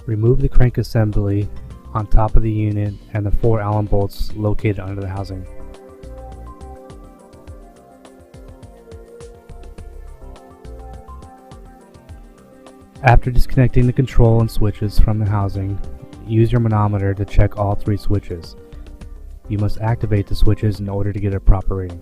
Remove the crank assembly on top of the unit and the 4 Allen bolts located under the housing. After disconnecting the control and switches from the housing, use your manometer to check all 3 switches. You must activate the switches in order to get a proper reading.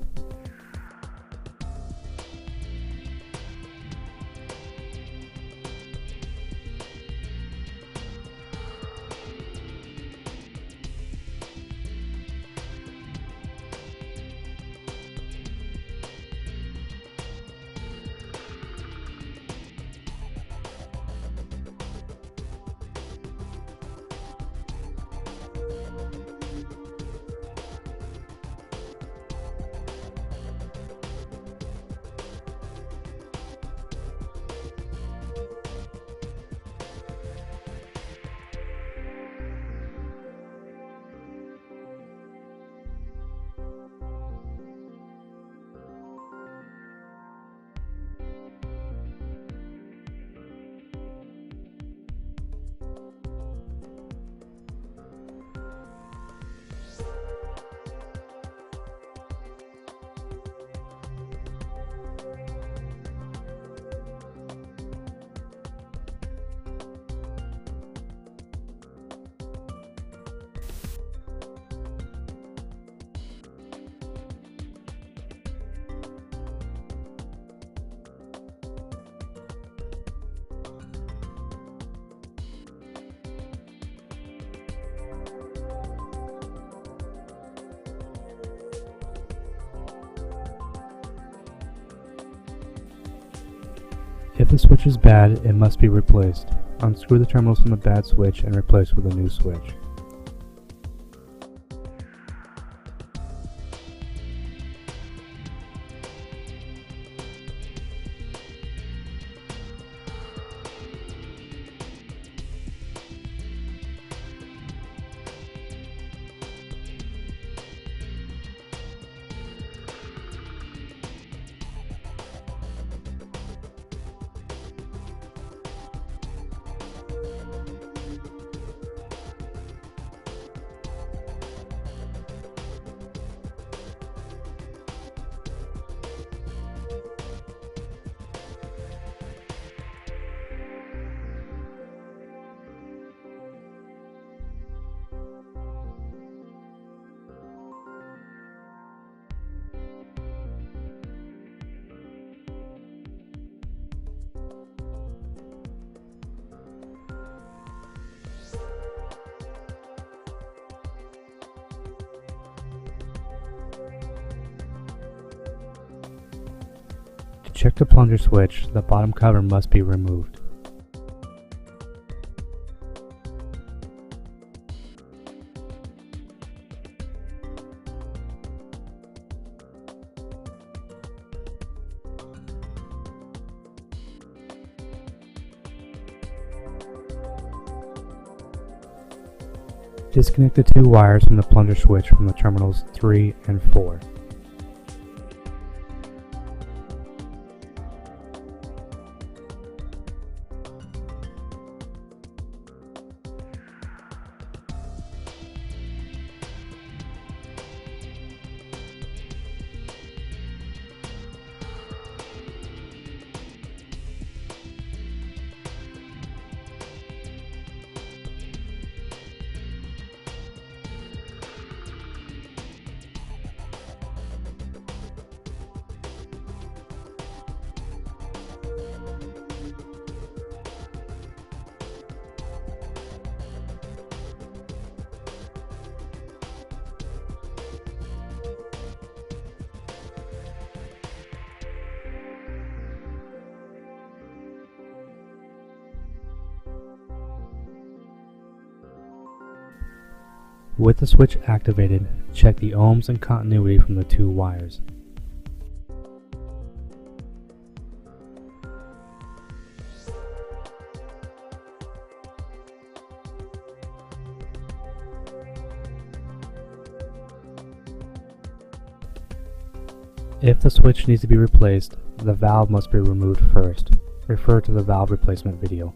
If the switch is bad, it must be replaced. Unscrew the terminals from the bad switch and replace with a new switch. To check the plunger switch, the bottom cover must be removed. Disconnect the 2 wires from the plunger switch from the terminals 3 and 4. With the switch activated, check the ohms and continuity from the 2 wires. If the switch needs to be replaced, the valve must be removed first. Refer to the valve replacement video.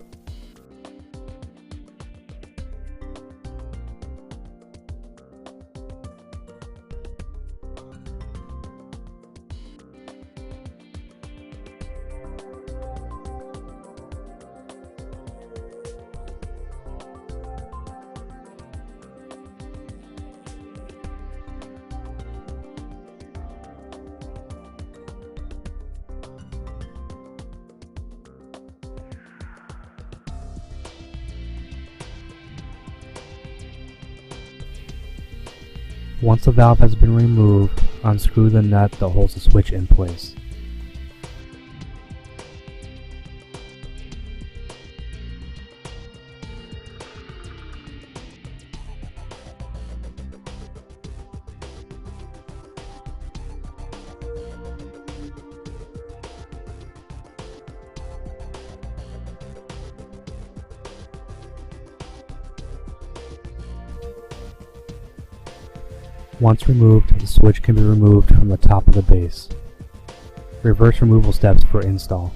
Once the valve has been removed, unscrew the nut that holds the switch in place. Once removed, the switch can be removed from the top of the base. Reverse removal steps for install.